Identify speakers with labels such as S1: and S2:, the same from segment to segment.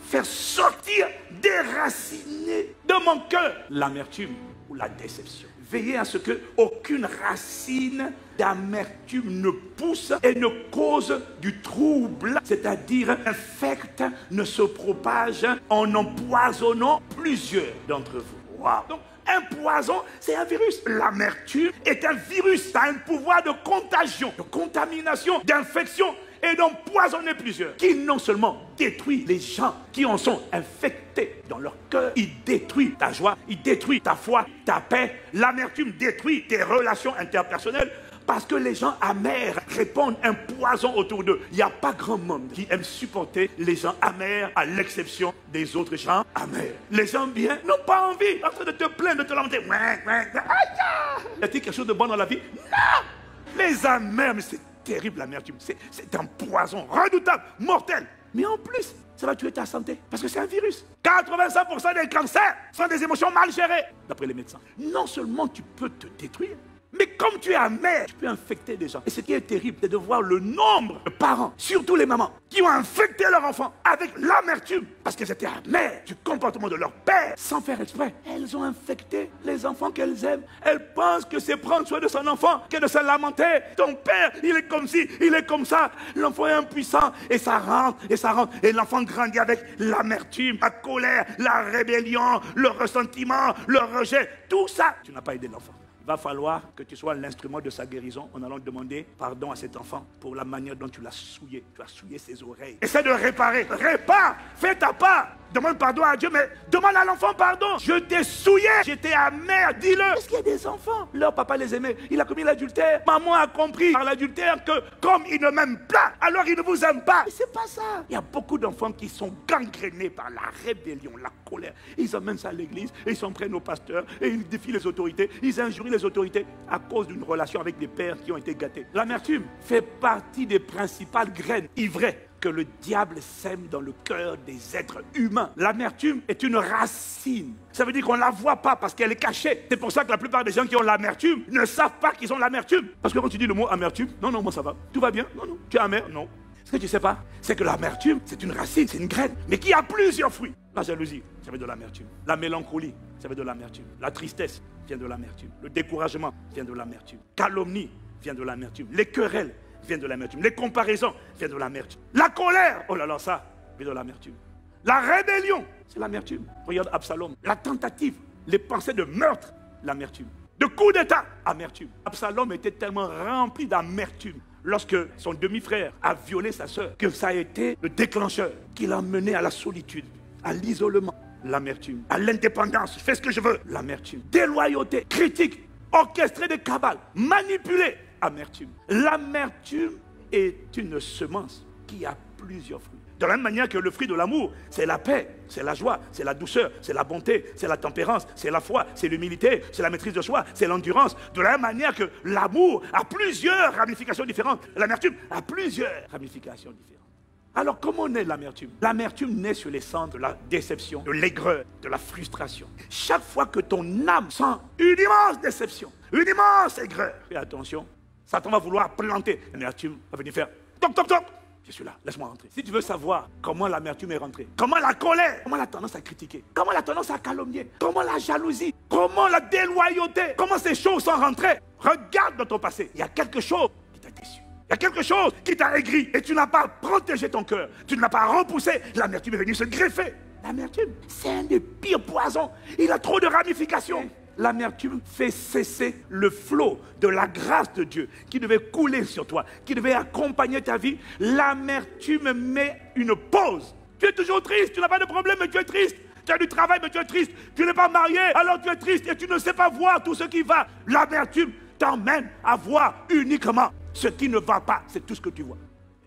S1: faire sortir, déraciner de mon cœur l'amertume ou la déception. Veillez à ce que aucune racine d'amertume ne pousse et ne cause du trouble, c'est-à-dire infecte, ne se propage en empoisonnant plusieurs d'entre vous. Wow. Donc, un poison, c'est un virus. L'amertume est un virus. Ça a un pouvoir de contagion, de contamination, d'infection et d'empoisonner plusieurs. Qui non seulement détruit les gens qui en sont infectés dans leur cœur, il détruit ta joie, il détruit ta foi, ta paix. L'amertume détruit tes relations interpersonnelles. Parce que les gens amers répandent un poison autour d'eux. Il n'y a pas grand monde qui aime supporter les gens amers, à l'exception des autres gens amers. Les gens bien n'ont pas envie, en train de te plaindre, de te lamenter. Y a-t-il quelque chose de bon dans la vie? Non! Les amers, mais c'est terrible l'amertume. C'est un poison redoutable, mortel. Mais en plus, ça va tuer ta santé. Parce que c'est un virus. 85% des cancers sont des émotions mal gérées, d'après les médecins. Non seulement tu peux te détruire, mais comme tu es amer, tu peux infecter des gens. Et ce qui est terrible, c'est de voir le nombre de parents, surtout les mamans, qui ont infecté leur enfant avec l'amertume parce qu'elles étaient amères du comportement de leur père, sans faire exprès. Elles ont infecté les enfants qu'elles aiment. Elles pensent que c'est prendre soin de son enfant que de se lamenter. Ton père, il est comme ci, il est comme ça. L'enfant est impuissant et ça rentre, et ça rentre. Et l'enfant grandit avec l'amertume, la colère, la rébellion, le ressentiment, le rejet. Tout ça, tu n'as pas aidé l'enfant. Il va falloir que tu sois l'instrument de sa guérison en allant demander pardon à cet enfant pour la manière dont tu l'as souillé. Tu as souillé ses oreilles. Essaie de réparer. Répare. Fais ta part. Demande pardon à Dieu, mais demande à l'enfant pardon. Je t'ai souillé. J'étais amer. Dis-le. Est-ce qu'il y a des enfants? Leur papa les aimait. Il a commis l'adultère. Maman a compris par l'adultère que comme il ne m'aime pas, alors il ne vous aime pas. Mais c'est pas ça. Il y a beaucoup d'enfants qui sont gangrénés par la rébellion, la colère. Ils amènent ça à l'église et ils s'en prennent aux pasteurs et ils défient les autorités. Ils injurient les autorités à cause d'une relation avec des pères qui ont été gâtés. L'amertume fait partie des principales graines ivrées que le diable sème dans le cœur des êtres humains. L'amertume est une racine. Ça veut dire qu'on ne la voit pas parce qu'elle est cachée. C'est pour ça que la plupart des gens qui ont l'amertume ne savent pas qu'ils ont l'amertume. Parce que quand tu dis le mot amertume, non, moi ça va. Tout va bien. Non, tu es amer. Non. Ce que tu ne sais pas, c'est que l'amertume, c'est une racine, c'est une graine, mais qui a plusieurs fruits. La jalousie, ça vient de l'amertume. La mélancolie, ça vient de l'amertume. La tristesse vient de l'amertume. Le découragement vient de l'amertume. Calomnie vient de l'amertume. Les querelles viennent de l'amertume. Les comparaisons viennent de l'amertume. La colère, oh là là, ça vient de l'amertume. La rébellion, c'est l'amertume. Regarde Absalom. La tentative, les pensées de meurtre, l'amertume. De coup d'état, amertume. Absalom était tellement rempli d'amertume lorsque son demi-frère a violé sa sœur, que ça a été le déclencheur qui l'a mené à la solitude, à l'isolement, l'amertume, à l'indépendance, je fais ce que je veux, l'amertume, déloyauté, critique, orchestré des cabales, manipulé, amertume. L'amertume est une semence qui a plusieurs fruits. De la même manière que le fruit de l'amour, c'est la paix, c'est la joie, c'est la douceur, c'est la bonté, c'est la tempérance, c'est la foi, c'est l'humilité, c'est la maîtrise de soi, c'est l'endurance. De la même manière que l'amour a plusieurs ramifications différentes, l'amertume a plusieurs ramifications différentes. Alors comment naît l'amertume? L'amertume naît sur les cendres de la déception, de l'aigreur, de la frustration. Chaque fois que ton âme sent une immense déception, une immense aigreur, fais attention, Satan va vouloir planter. L'amertume va venir faire toc toc toc. Je suis là, laisse-moi rentrer. Si tu veux savoir comment l'amertume est rentrée, comment la colère, comment la tendance à critiquer, comment la tendance à calomnier, comment la jalousie, comment la déloyauté, comment ces choses sont rentrées, regarde dans ton passé. Il y a quelque chose qui t'a déçu. Il y a quelque chose qui t'a aigri et tu n'as pas protégé ton cœur. Tu ne l'as pas repoussé. L'amertume est venue se greffer. L'amertume, c'est un des pires poisons. Il a trop de ramifications. L'amertume fait cesser le flot de la grâce de Dieu qui devait couler sur toi, qui devait accompagner ta vie. L'amertume met une pause. Tu es toujours triste, tu n'as pas de problème, mais tu es triste. Tu as du travail, mais tu es triste. Tu n'es pas marié, alors tu es triste et tu ne sais pas voir tout ce qui va. L'amertume t'emmène à voir uniquement ce qui ne va pas. C'est tout ce que tu vois.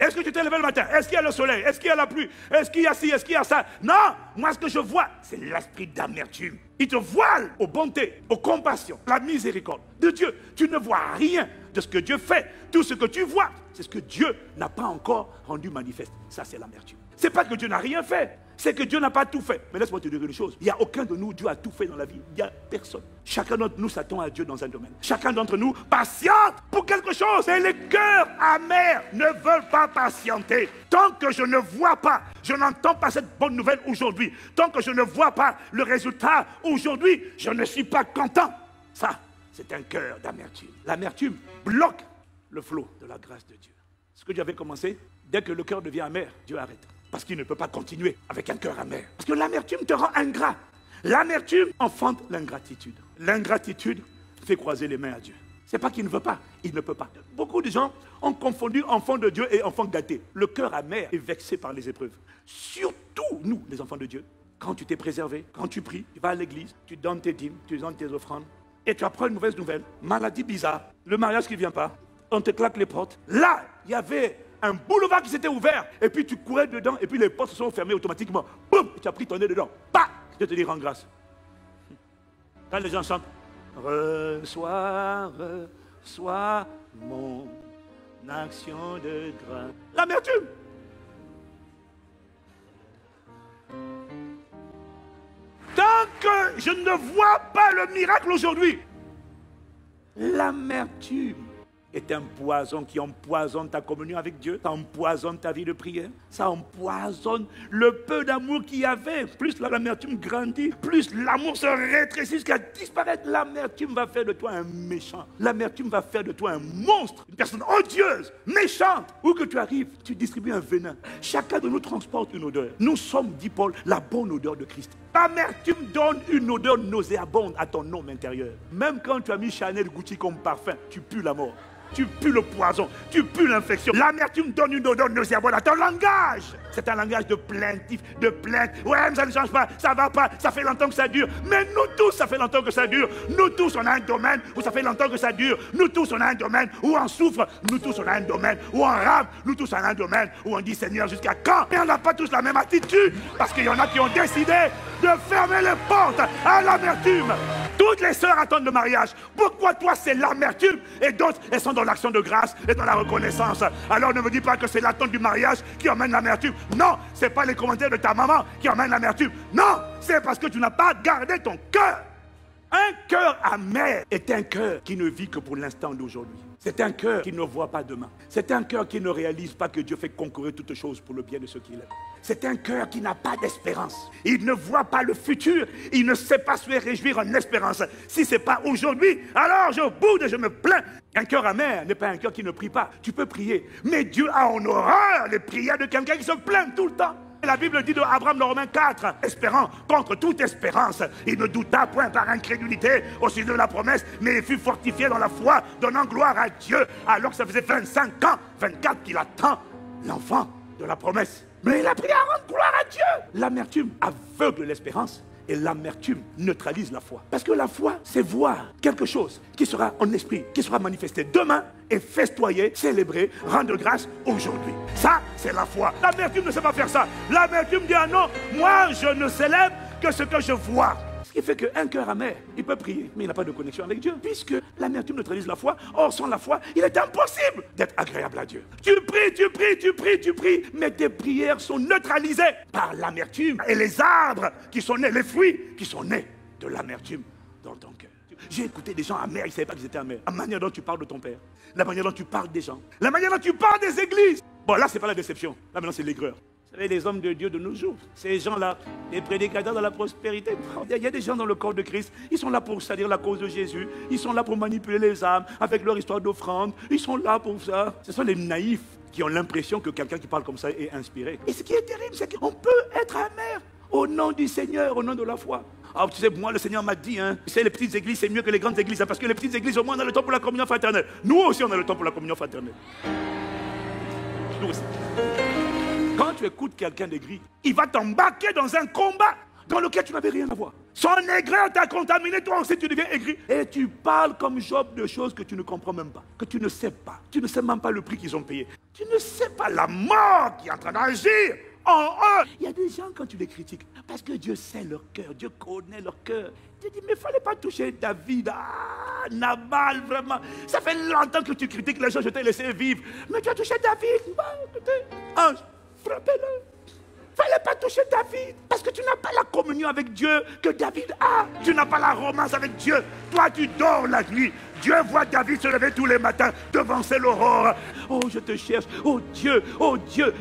S1: Est-ce que tu t'es levé le matin? Est-ce qu'il y a le soleil? Est-ce qu'il y a la pluie? Est-ce qu'il y a ci? Est-ce qu'il y a ça? Non! Moi, ce que je vois, c'est l'esprit d'amertume. Il te voile aux bontés, aux compassions, la miséricorde de Dieu. Tu ne vois rien de ce que Dieu fait. Tout ce que tu vois, c'est ce que Dieu n'a pas encore rendu manifeste. Ça, c'est l'amertume. C'est pas que Dieu n'a rien fait. c'est que Dieu n'a pas tout fait. Mais laisse-moi te dire une chose. Il n'y a aucun de nous, Dieu a tout fait dans la vie. Il n'y a personne. Chacun d'entre nous s'attend à Dieu dans un domaine. Chacun d'entre nous patiente pour quelque chose. Et les cœurs amers ne veulent pas patienter. Tant que je ne vois pas, je n'entends pas cette bonne nouvelle aujourd'hui. Tant que je ne vois pas le résultat aujourd'hui, je ne suis pas content. Ça, c'est un cœur d'amertume. L'amertume bloque le flot de la grâce de Dieu. Ce que Dieu avait commencé, dès que le cœur devient amer, Dieu arrête. Parce qu'il ne peut pas continuer avec un cœur amer. Parce que l'amertume te rend ingrat. L'amertume enfante l'ingratitude. L'ingratitude fait croiser les mains à Dieu. C'est pas qu'il ne veut pas, il ne peut pas. Beaucoup de gens ont confondu enfant de Dieu et enfant gâté. Le cœur amer est vexé par les épreuves. Surtout nous, les enfants de Dieu. Quand tu t'es préservé, quand tu pries, tu vas à l'église, tu donnes tes dîmes, tu donnes tes offrandes, et tu apprends une mauvaise nouvelle, maladie bizarre, le mariage qui ne vient pas, on te claque les portes. Là, il y avait un boulevard qui s'était ouvert, et puis tu courais dedans, et puis les portes se sont fermées automatiquement. Boum, tu as pris ton nez dedans. Bah, je te dis rends grâce. Quand les gens chantent, reçois mon action de grâce. L'amertume. Tant que je ne vois pas le miracle aujourd'hui, l'amertume est un poison qui empoisonne ta communion avec Dieu, ça empoisonne ta vie de prière, ça empoisonne le peu d'amour qu'il y avait. Plus l'amertume grandit, plus l'amour se rétrécit jusqu'à disparaître. L'amertume va faire de toi un méchant. L'amertume va faire de toi un monstre, une personne odieuse, méchante. Où que tu arrives, tu distribues un venin. Chacun de nous transporte une odeur. Nous sommes, dit Paul, la bonne odeur de Christ. L'amertume donne une odeur nauséabonde à ton homme intérieur. Même quand tu as mis Chanel Gucci comme parfum, tu pues la mort. Tu pues le poison, tu pues l'infection. L'amertume donne une odeur nauséabonde à ton langage. C'est un langage de plaintif, de plainte. Ouais, mais ça ne change pas, ça va pas, ça fait longtemps que ça dure. Mais nous tous, ça fait longtemps que ça dure. Nous tous, on a un domaine où ça fait longtemps que ça dure. Nous tous, on a un domaine où on souffre. Nous tous, on a un domaine où on rame. Nous tous, on a un domaine où on dit Seigneur, jusqu'à quand? Mais on n'a pas tous la même attitude. Parce qu'il y en a qui ont décidé de fermer les portes à l'amertume. Toutes les sœurs attendent le mariage. Pourquoi toi, c'est l'amertume et d'autres, elles sont dans l'action de grâce et dans la reconnaissance? Alors ne me dis pas que c'est l'attente du mariage qui emmène l'amertume. Non, ce n'est pas les commentaires de ta maman qui emmènent l'amertume. Non, c'est parce que tu n'as pas gardé ton cœur. Un cœur amer est un cœur qui ne vit que pour l'instant d'aujourd'hui. C'est un cœur qui ne voit pas demain. C'est un cœur qui ne réalise pas que Dieu fait concourir toutes choses pour le bien de ceux qu'il aime. C'est un cœur qui n'a pas d'espérance. Il ne voit pas le futur. Il ne sait pas se réjouir en espérance. Si ce n'est pas aujourd'hui, alors je boude et je me plains. Un cœur amer n'est pas un cœur qui ne prie pas. Tu peux prier. Mais Dieu a en horreur les prières de quelqu'un qui se plaint tout le temps. La Bible dit de Abraham dans Romains 4, espérant contre toute espérance, il ne douta point par incrédulité au sujet de la promesse, mais il fut fortifié dans la foi, donnant gloire à Dieu, alors que ça faisait 25 ans, 24 qu'il attend l'enfant de la promesse. Mais il a prié à rendre gloire à Dieu. L'amertume aveugle l'espérance. Et l'amertume neutralise la foi. Parce que la foi, c'est voir quelque chose qui sera en esprit, qui sera manifesté demain et festoyer, célébrer, rendre grâce aujourd'hui. Ça, c'est la foi. L'amertume ne sait pas faire ça. L'amertume dit ah non, moi je ne célèbre que ce que je vois. Ce qui fait qu'un cœur amer, il peut prier, mais il n'a pas de connexion avec Dieu, puisque l'amertume neutralise la foi. Or, sans la foi, il est impossible d'être agréable à Dieu. Tu pries, mais tes prières sont neutralisées par l'amertume. Et les arbres qui sont nés, les fruits qui sont nés de l'amertume dans ton cœur. J'ai écouté des gens amers, ils ne savaient pas qu'ils étaient amers. La manière dont tu parles de ton père, la manière dont tu parles des gens, la manière dont tu parles des églises. Bon, là, ce n'est pas la déception. Là, maintenant, c'est l'aigreur. Vous savez, les hommes de Dieu de nos jours, ces gens-là, les prédicateurs de la prospérité, il y a des gens dans le corps de Christ, ils sont là pour salir la cause de Jésus, ils sont là pour manipuler les âmes avec leur histoire d'offrande, ils sont là pour ça. Ce sont les naïfs qui ont l'impression que quelqu'un qui parle comme ça est inspiré. Et ce qui est terrible, c'est qu'on peut être amer au nom du Seigneur, au nom de la foi. Ah, tu sais, moi, le Seigneur m'a dit, tu sais, les petites églises, c'est mieux que les grandes églises, parce que les petites églises, au moins, on a le temps pour la communion fraternelle. Nous aussi, on a le temps pour la communion fraternelle. Nous aussi. Quand tu écoutes quelqu'un d'aigri, il va t'embarquer dans un combat dans lequel tu n'avais rien à voir. Son aigreur t'a contaminé, toi aussi tu deviens aigri. Et tu parles comme Job de choses que tu ne comprends même pas, que tu ne sais pas. Tu ne sais même pas le prix qu'ils ont payé. Tu ne sais pas la mort qui est en train d'agir en eux. Il y a des gens, quand tu les critiques, parce que Dieu sait leur cœur, Dieu connaît leur cœur. Tu dis, mais il ne fallait pas toucher David. Ah, Nabal, vraiment. Ça fait longtemps que tu critiques les gens, je t'ai laissé vivre. Mais tu as touché David. Bah, écoutez, ange, frappez-le. Fallait pas touché David. Parce que tu n'as pas la communion avec Dieu que David a. Tu n'as pas la romance avec Dieu. Toi, tu dors la nuit. Dieu voit David se lever tous les matins, devancer l'aurore. Oh, je te cherche. Oh Dieu,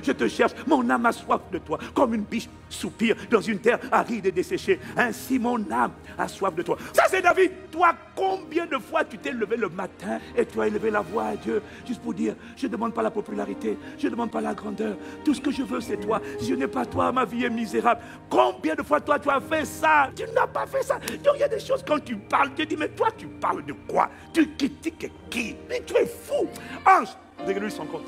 S1: je te cherche. Mon âme a soif de toi, comme une biche soupire dans une terre aride et desséchée. Ainsi, mon âme a soif de toi. Ça, c'est David. Toi, combien de fois tu t'es levé le matin et tu as élevé la voix à Dieu, juste pour dire, je ne demande pas la popularité, je ne demande pas la grandeur. Tout ce que je veux, c'est toi. Si je n'ai pas toi, ma vie est misérable. Combien de fois, toi, tu as fait ça? Tu n'as pas fait ça. Donc, il y a des choses, quand tu parles, tu dis, mais toi, tu parles de quoi? Tu critiques qui? Mais tu es fou. Ange, regarde-lui son compte.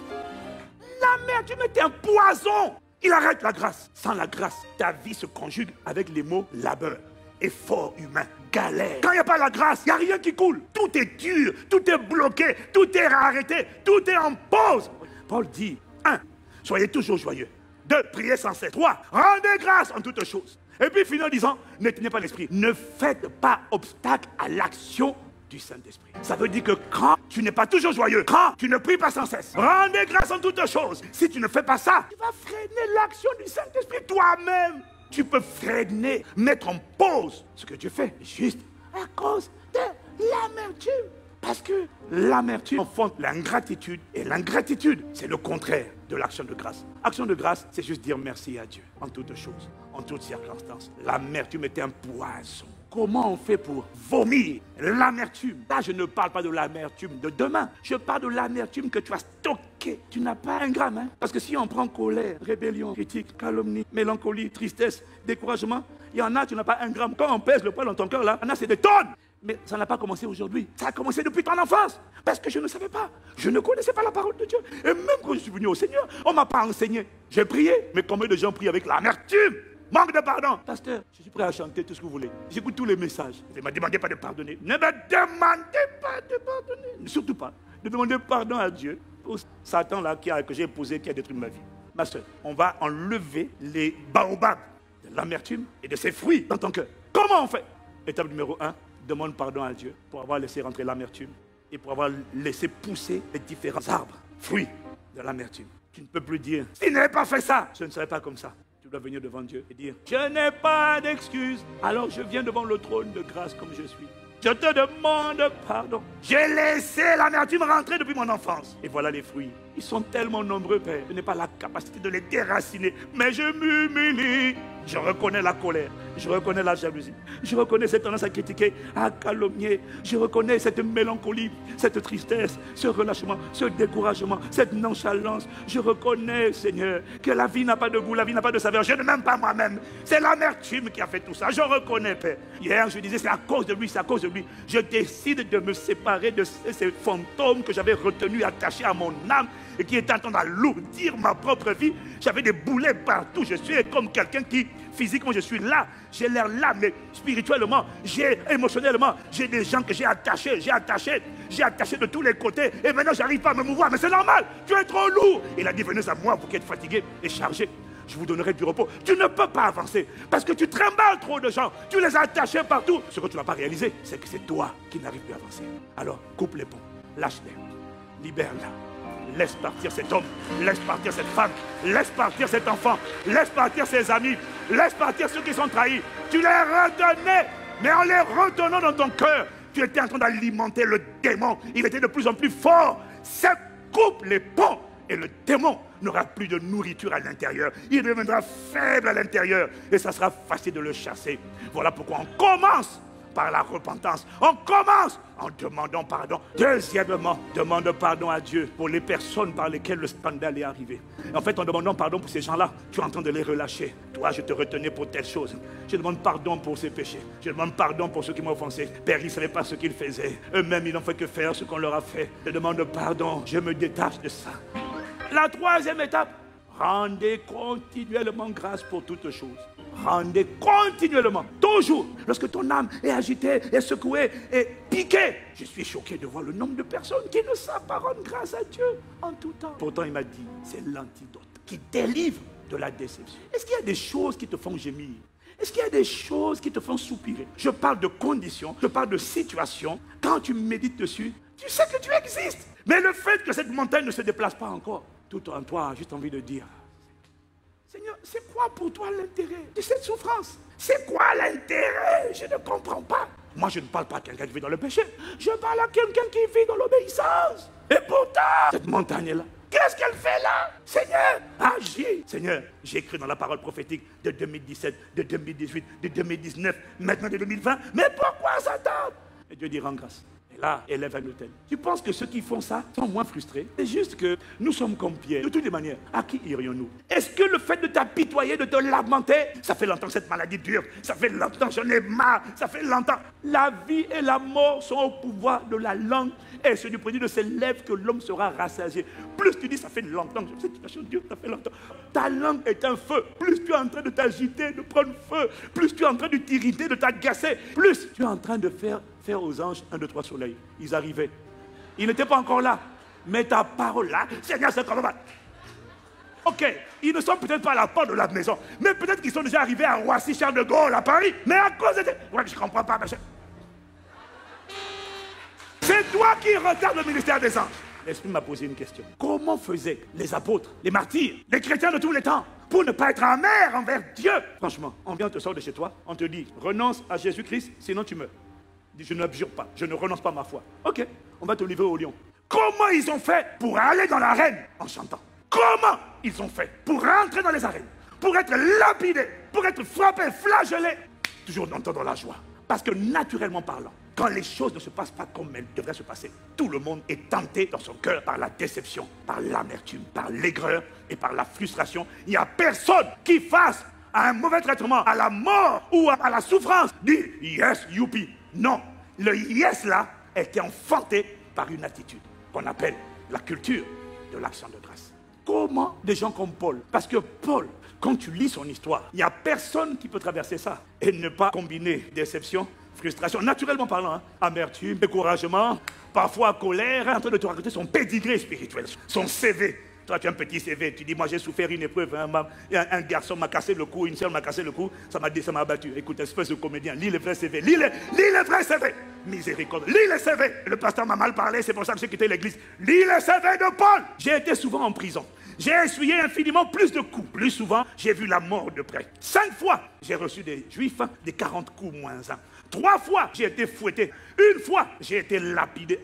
S1: L'amertume est un poison. Il arrête la grâce. Sans la grâce, ta vie se conjugue avec les mots labeur, effort humain, galère. Quand il n'y a pas la grâce, il n'y a rien qui coule. Tout est dur, tout est bloqué, tout est arrêté, tout est en pause. Paul dit, 1. Soyez toujours joyeux. 2. Priez sans cesse. 3. Rendez grâce en toutes choses. Et puis finit en disant, ne tenez pas l'esprit. Ne faites pas obstacle à l'action du Saint-Esprit. Ça veut dire que quand tu n'es pas toujours joyeux, quand tu ne pries pas sans cesse, rendez grâce en toutes choses. Si tu ne fais pas ça, tu vas freiner l'action du Saint-Esprit toi-même. Tu peux freiner, mettre en pause ce que tu fais, juste à cause de l'amertume. Parce que l'amertume enfante l'ingratitude. Et l'ingratitude, c'est le contraire de l'action de grâce. Action de grâce, c'est juste dire merci à Dieu en toutes choses, en toutes circonstances. L'amertume est un poison. Comment on fait pour vomir l'amertume? Là, je ne parle pas de l'amertume de demain. Je parle de l'amertume que tu as stockée. Tu n'as pas un gramme. Hein? Parce que si on prend colère, rébellion, critique, calomnie, mélancolie, tristesse, découragement, il y en a, tu n'as pas un gramme. Quand on pèse le poids dans ton cœur, là, il y en a, c'est des tonnes. Mais ça n'a pas commencé aujourd'hui. Ça a commencé depuis ton enfance. Parce que je ne savais pas. Je ne connaissais pas la parole de Dieu. Et même quand je suis venu au Seigneur, on ne m'a pas enseigné. J'ai prié. Mais combien de gens prient avec l'amertume? Manque de pardon. Pasteur, je suis prêt à chanter tout ce que vous voulez. J'écoute tous les messages. Ne me demandez pas de pardonner. Ne me demandez pas de pardonner. Surtout pas. Ne demandez pardon à Dieu pour Satan là que j'ai épousé, qui a détruit ma vie. Ma soeur, on va enlever les baobabs de l'amertume et de ses fruits dans ton cœur. Comment on fait? Étape numéro 1, demande pardon à Dieu pour avoir laissé rentrer l'amertume et pour avoir laissé pousser les différents arbres, fruits de l'amertume. Tu ne peux plus dire, si je n'avais pas fait ça, je ne serais pas comme ça. Tu dois venir devant Dieu et dire, je n'ai pas d'excuses, alors je viens devant le trône de grâce comme je suis. Je te demande pardon. J'ai laissé l'amertume rentrer depuis mon enfance. Et voilà les fruits. Ils sont tellement nombreux, Père. Je n'ai pas la capacité de les déraciner. Mais je m'humilie. Je reconnais la colère. Je reconnais la jalousie. Je reconnais cette tendance à critiquer, à calomnier. Je reconnais cette mélancolie, cette tristesse, ce relâchement, ce découragement, cette nonchalance. Je reconnais, Seigneur, que la vie n'a pas de goût, la vie n'a pas de saveur. Je ne m'aime pas moi-même. C'est l'amertume qui a fait tout ça. Je reconnais, Père. Hier, je disais, c'est à cause de lui, c'est à cause de lui. Je décide de me séparer de ces fantômes que j'avais retenus, attachés à mon âme et qui étaient en train d'alourdir ma propre vie. J'avais des boulets partout. Je suis comme quelqu'un qui, physiquement, je suis là. J'ai l'air là, mais spirituellement, émotionnellement, j'ai des gens que j'ai attachés de tous les côtés. Et maintenant, j'arrive pas à me mouvoir. Mais c'est normal, tu es trop lourd. Il a dit, venez à moi, vous qui êtes fatigué et chargé. Je vous donnerai du repos. Tu ne peux pas avancer parce que tu trimbales trop de gens. Tu les as attachés partout. Ce que tu n'as pas réalisé, c'est que c'est toi qui n'arrives plus à avancer. Alors, coupe les ponts, lâche-les, libère-la. Laisse partir cet homme, laisse partir cette femme, laisse partir cet enfant, laisse partir ses amis, laisse partir ceux qui sont trahis. Tu les redonnais, mais en les retenant dans ton cœur, tu étais en train d'alimenter le démon. Il était de plus en plus fort. Ça coupe les ponts et le démon n'aura plus de nourriture à l'intérieur. Il deviendra faible à l'intérieur et ça sera facile de le chasser. Voilà pourquoi on commence par la repentance. On commence en demandant pardon. Deuxièmement, demande pardon à Dieu pour les personnes par lesquelles le scandale est arrivé. En fait, en demandant pardon pour ces gens-là, tu es en train de les relâcher. Toi, je te retenais pour telle chose. Je demande pardon pour ces péchés. Je demande pardon pour ceux qui m'ont offensé. Père, ils ne savaient pas ce qu'ils faisaient. Eux-mêmes, ils n'ont fait que faire ce qu'on leur a fait. Je demande pardon. Je me détache de ça. La troisième étape, rendez continuellement grâce pour toutes choses. Rendez continuellement, toujours. Lorsque ton âme est agitée, est secouée, est piquée. Je suis choqué de voir le nombre de personnes qui ne savent pas rendre grâce à Dieu en tout temps. Pourtant, il m'a dit, c'est l'antidote qui délivre de la déception. Est-ce qu'il y a des choses qui te font gémir? Est-ce qu'il y a des choses qui te font soupirer? Je parle de conditions, je parle de situations. Quand tu médites dessus, tu sais que tu existes. Mais le fait que cette montagne ne se déplace pas encore, tout en toi a juste envie de dire, Seigneur, c'est quoi pour toi l'intérêt de cette souffrance? C'est quoi l'intérêt? Je ne comprends pas. Moi, je ne parle pas à quelqu'un qui vit dans le péché. Je parle à quelqu'un qui vit dans l'obéissance. Et pourtant, cette montagne-là, qu'est-ce qu'elle fait là? Seigneur, agis. Seigneur, j'ai écrit dans la parole prophétique de 2017, de 2018, de 2019, maintenant de 2020. Mais pourquoi ça tarde? Et Dieu dit, rends grâce. Et là, élève un autel. Tu penses que ceux qui font ça sont moins frustrés? C'est juste que nous sommes comme Pierre. De toutes les manières, à qui irions-nous? Est-ce que le fait de t'apitoyer, de te lamenter, ça fait longtemps que cette maladie dure, ça fait longtemps, j'en ai marre, ça fait longtemps. La vie et la mort sont au pouvoir de la langue. Et c'est du produit de ses lèvres que l'homme sera rassasié. Plus tu dis, ça fait longtemps, cette situation dure, ça fait longtemps. Ta langue est un feu. Plus tu es en train de t'agiter, de prendre feu, plus tu es en train de t'irriter, de t'agacer, plus tu es en train de faire aux anges 1, 2, 3 soleils. Ils arrivaient. Ils n'étaient pas encore là. Mais ta parole là, Seigneur, c'est comme ça. Ok, ils ne sont peut-être pas à la porte de la maison, mais peut-être qu'ils sont déjà arrivés à Roissy, Charles de Gaulle, à Paris. Mais à cause de... Ouais, je ne comprends pas, machin. C'est toi qui retarde le ministère des anges. L'Esprit m'a posé une question. Comment faisaient les apôtres, les martyrs, les chrétiens de tous les temps pour ne pas être amers envers Dieu? Franchement, on vient te sortir de chez toi, on te dit, renonce à Jésus-Christ, sinon tu meurs. Dis, je n'abjure pas, je ne renonce pas à ma foi. Ok, on va te livrer au lion. Comment ils ont fait pour aller dans l'arène en chantant? Comment ils ont fait pour rentrer dans les arènes, pour être lapidés, pour être frappés, flagellés? Toujours entendre la joie. Parce que naturellement parlant, quand les choses ne se passent pas comme elles devraient se passer, tout le monde est tenté dans son cœur par la déception, par l'amertume, par l'aigreur et par la frustration. Il n'y a personne qui fasse à un mauvais traitement, à la mort ou à la souffrance, dit yes, youpi. Non, le yes là était enfanté par une attitude qu'on appelle la culture de l'action de grâce. Comment des gens comme Paul? Parce que Paul, quand tu lis son histoire, il n'y a personne qui peut traverser ça et ne pas combiner déception, frustration, naturellement parlant, hein, amertume, découragement, parfois colère, en train de te raconter son pédigré spirituel, son CV. Toi, tu as un petit CV, tu dis, moi j'ai souffert une épreuve, un garçon m'a cassé le cou, une sœur m'a cassé le cou, ça m'a abattu. Écoute, espèce de comédien, lis le vrai CV, lis le vrai CV. Miséricorde, lis le CV. Le pasteur m'a mal parlé, c'est pour ça que j'ai quitté l'église. Lis le CV de Paul. J'ai été souvent en prison. J'ai essuyé infiniment plus de coups. Plus souvent, j'ai vu la mort de près. 5 fois, j'ai reçu des juifs, des 40 coups moins 1. 3 fois, j'ai été fouetté. 1 fois, j'ai été lapidé.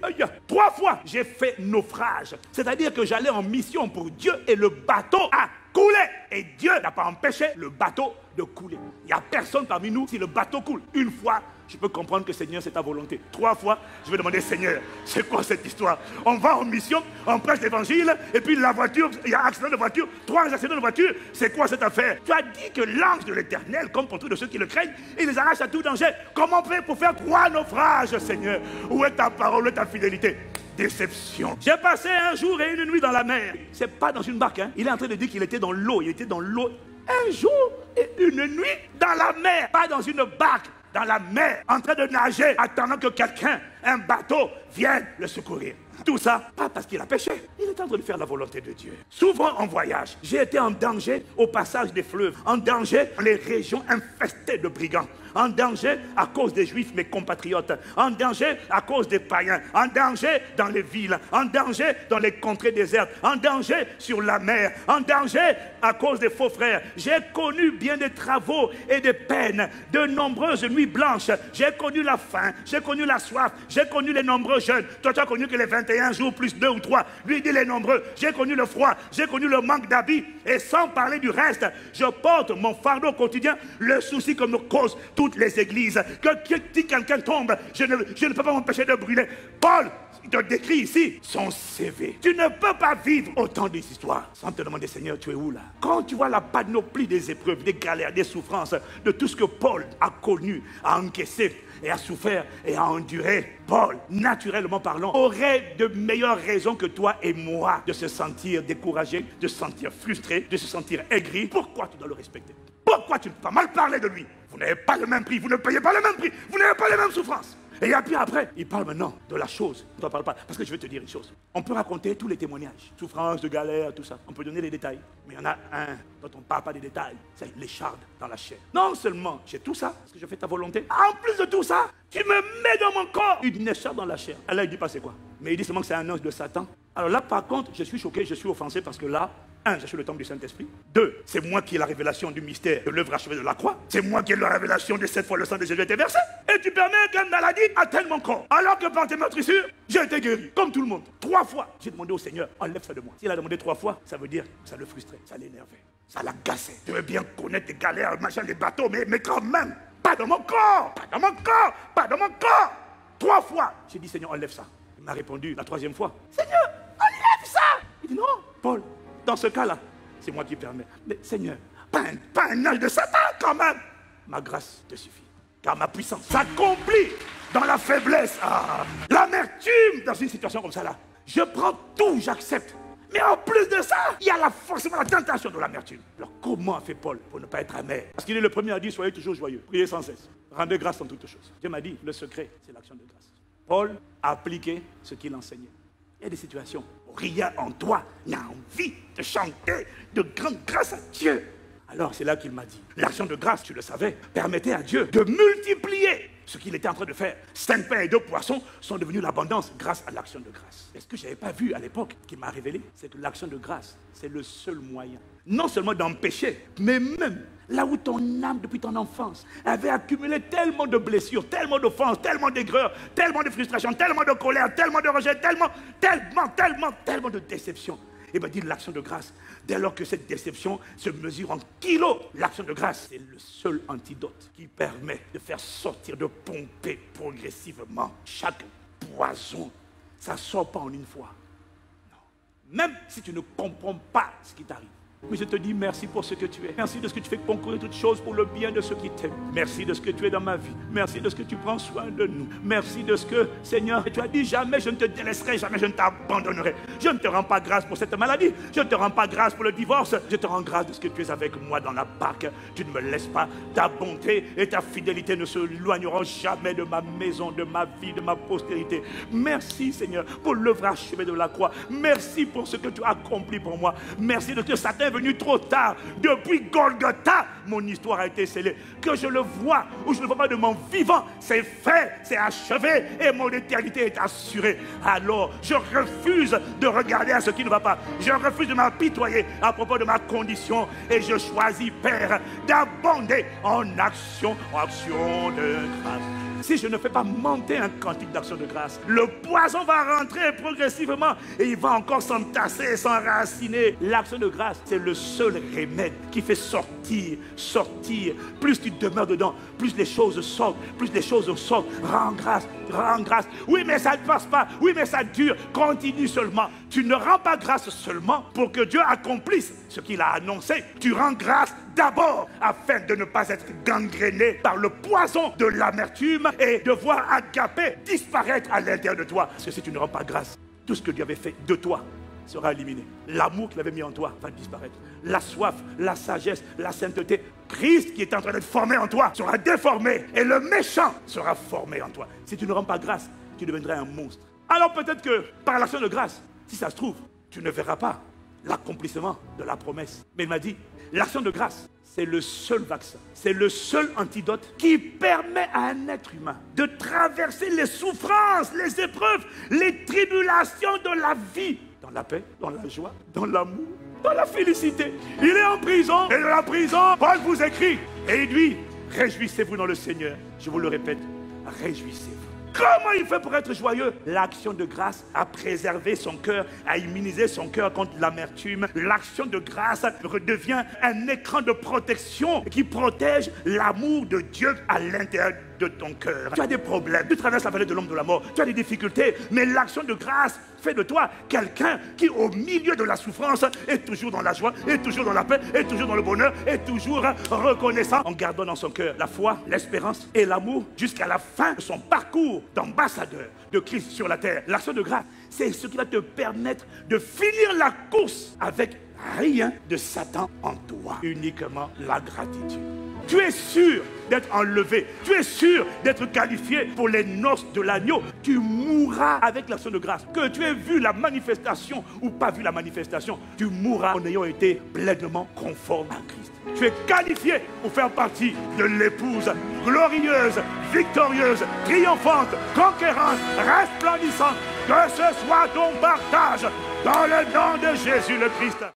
S1: 3 fois, j'ai fait naufrage. C'est-à-dire que j'allais en mission pour Dieu et le bateau a coulé. Et Dieu n'a pas empêché le bateau de couler. Il n'y a personne parmi nous si le bateau coule. 1 fois, je peux comprendre que Seigneur, c'est ta volonté. 3 fois, je vais demander, Seigneur, c'est quoi cette histoire? On va en mission, on prêche l'évangile, et puis la voiture, il y a accident de voiture, 3 accidents de voiture, c'est quoi cette affaire? Tu as dit que l'ange de l'Éternel, comme pour tous de ceux qui le craignent, il les arrache à tout danger. Comment faire pour faire 3 naufrages, Seigneur? Où est ta parole, où est ta fidélité? Déception. J'ai passé 1 jour et 1 nuit dans la mer. C'est pas dans une barque, hein. Il est en train de dire qu'il était dans l'eau, il était dans l'eau. 1 jour et 1 nuit dans la mer, pas dans une barque. Dans la mer, en train de nager, attendant que quelqu'un, un bateau, vienne le secourir. Tout ça, pas parce qu'il a péché. Il est en train de faire la volonté de Dieu. Souvent en voyage, j'ai été en danger au passage des fleuves, en danger dans les régions infestées de brigands, en danger à cause des juifs, mes compatriotes, en danger à cause des païens, en danger dans les villes, en danger dans les contrées désertes, en danger sur la mer, en danger à cause des faux frères. J'ai connu bien des travaux et des peines, de nombreuses nuits blanches. J'ai connu la faim, j'ai connu la soif, j'ai connu les nombreux jeûnes. Toi, tu as connu que les 21 jours plus 2 ou 3. Lui dit les nombreux. J'ai connu le froid, j'ai connu le manque d'habits. Et sans parler du reste, je porte mon fardeau quotidien, le souci que me causent toutes les églises. Que si quelqu'un tombe, je ne peux pas m'empêcher de brûler. Paul, il te décrit ici son CV. Tu ne peux pas vivre autant des histoires sans te demander, Seigneur, tu es où là? Quand tu vois la panoplie des épreuves, des galères, des souffrances, de tout ce que Paul a connu, a encaissé et a souffert et a enduré, Paul, naturellement parlant, aurait de meilleures raisons que toi et moi de se sentir découragé, de se sentir frustré, de se sentir aigri. Pourquoi tu dois le respecter? Pourquoi tu ne peux pas mal parler de lui? Vous n'avez pas le même prix, vous ne payez pas le même prix, vous n'avez pas les mêmes souffrances. Et puis après, il parle maintenant de la chose. On ne parle pas, parce que je vais te dire une chose. On peut raconter tous les témoignages, souffrances, de galères, tout ça. On peut donner les détails. Mais il y en a un dont on ne parle pas des détails. C'est l'écharde dans la chair. Non seulement j'ai tout ça, parce que je fais ta volonté. En plus de tout ça, tu me mets dans mon corps une écharde dans la chair. Et là, il dit pas c'est quoi. Mais il dit seulement que c'est un ange de Satan. Alors là, par contre, je suis choqué, je suis offensé parce que là, Un, j'ai reçu le temple du Saint-Esprit. Deux, c'est moi qui ai la révélation du mystère de l'œuvre achevée de la croix. C'est moi qui ai la révélation de 7 fois le sang de Jésus a été versé. Et tu permets qu'une maladie atteigne mon corps. Alors que par tes meurtrissures, j'ai été guéri, comme tout le monde. 3 fois, j'ai demandé au Seigneur, enlève ça de moi. S'il a demandé 3 fois, ça veut dire que ça le frustrait, ça l'énervait, ça l'agaçait. Je veux bien connaître les galères, machin, les bateaux, mais quand même, pas dans mon corps, pas dans mon corps, pas dans mon corps. 3 fois, j'ai dit, Seigneur, enlève ça. Il m'a répondu la 3e fois, Seigneur, enlève ça. Il dit, non, Paul, dans ce cas-là, c'est moi qui permets. Mais Seigneur, pas un âge de Satan quand même. Ma grâce te suffit, car ma puissance s'accomplit dans la faiblesse. Ah, l'amertume dans une situation comme ça là. Je prends tout, j'accepte. Mais en plus de ça, il y a forcément la tentation de l'amertume. Alors comment a fait Paul pour ne pas être amer? Parce qu'il est le premier à dire, soyez toujours joyeux, priez sans cesse, rendez grâce en toutes choses. Dieu m'a dit, le secret, c'est l'action de grâce. Paul a appliqué ce qu'il enseignait. Il y a des situations où rien en toi n'a envie de chanter de grande grâce à Dieu. Alors c'est là qu'il m'a dit, l'action de grâce, tu le savais, permettait à Dieu de multiplier ce qu'il était en train de faire. 5 pains et 2 poissons sont devenus l'abondance grâce à l'action de grâce. Et ce que je n'avais pas vu à l'époque, qui m'a révélé, c'est que l'action de grâce, c'est le seul moyen, non seulement d'empêcher, mais même là où ton âme, depuis ton enfance, avait accumulé tellement de blessures, tellement d'offenses, tellement d'aigreurs, tellement de frustration, tellement de colère, tellement de rejet, tellement de déception. Et bien dit l'action de grâce, dès lors que cette déception se mesure en kilos, l'action de grâce, c'est le seul antidote qui permet de faire sortir, de pomper progressivement chaque poison. Ça ne sort pas en une fois. Non. Même si tu ne comprends pas ce qui t'arrive. Mais je te dis merci pour ce que tu es. Merci de ce que tu fais concourir toutes choses pour le bien de ceux qui t'aiment. Merci de ce que tu es dans ma vie. Merci de ce que tu prends soin de nous. Merci de ce que, Seigneur, tu as dit jamais je ne te délaisserai, jamais je ne t'abandonnerai. Je ne te rends pas grâce pour cette maladie. Je ne te rends pas grâce pour le divorce. Je te rends grâce de ce que tu es avec moi dans la barque. Tu ne me laisses pas. Ta bonté et ta fidélité ne se éloigneront jamais de ma maison, de ma vie, de ma postérité. Merci, Seigneur, pour l'œuvre achevée de la croix. Merci pour ce que tu as accompli pour moi. Merci de ce que Satan est venu trop tard. Depuis Golgotha, mon histoire a été scellée. Que je le vois ou je ne le vois pas de mon vivant, c'est fait, c'est achevé et mon éternité est assurée. Alors, je refuse de regarder à ce qui ne va pas. Je refuse de m'apitoyer à propos de ma condition et je choisis, Père, d'abonder en action de grâce. Si je ne fais pas monter un cantique d'action de grâce, le poison va rentrer progressivement et il va encore s'entasser, s'enraciner. L'action de grâce, c'est le seul remède qui fait sortir. Plus tu demeures dedans, plus les choses sortent, Rends grâce. Oui, mais ça ne passe pas. Oui, mais ça dure. Continue seulement. Tu ne rends pas grâce seulement pour que Dieu accomplisse ce qu'il a annoncé. Tu rends grâce d'abord afin de ne pas être gangréné par le poison de l'amertume et de voir Agapé disparaître à l'intérieur de toi. Parce que si tu ne rends pas grâce, tout ce que Dieu avait fait de toi sera éliminé. L'amour qu'il avait mis en toi va disparaître. La soif, la sagesse, la sainteté, Christ qui est en train d'être formé en toi sera déformé et le méchant sera formé en toi. Si tu ne rends pas grâce, tu deviendrais un monstre. Alors peut-être que par l'action de grâce, si ça se trouve, tu ne verras pas l'accomplissement de la promesse. Mais il m'a dit, l'action de grâce, c'est le seul vaccin, c'est le seul antidote qui permet à un être humain de traverser les souffrances, les épreuves, les tribulations de la vie, dans la paix, dans la joie, dans l'amour, dans la félicité. Il est en prison et de la prison, Paul vous écrit et il dit, réjouissez-vous dans le Seigneur. Je vous le répète, réjouissez-vous. Comment il fait pour être joyeux? L'action de grâce a préservé son cœur, a immunisé son cœur contre l'amertume. L'action de grâce redevient un écran de protection qui protège l'amour de Dieu à l'intérieur de ton cœur. Tu as des problèmes, tu traverses la vallée de l'ombre de la mort, tu as des difficultés, mais l'action de grâce fait de toi quelqu'un qui, au milieu de la souffrance, est toujours dans la joie, est toujours dans la paix, est toujours dans le bonheur, est toujours reconnaissant en gardant dans son cœur la foi, l'espérance et l'amour jusqu'à la fin de son parcours d'ambassadeur de Christ sur la terre. L'action de grâce, c'est ce qui va te permettre de finir la course avec rien de Satan en toi, uniquement la gratitude. Tu es sûr d'être enlevé, tu es sûr d'être qualifié pour les noces de l'agneau. Tu mourras avec l'action de grâce. Que tu aies vu la manifestation ou pas vu la manifestation, tu mourras en ayant été pleinement conforme à Christ. Tu es qualifié pour faire partie de l'épouse glorieuse, victorieuse, triomphante, conquérante, resplendissante. Que ce soit ton partage dans le nom de Jésus le Christ.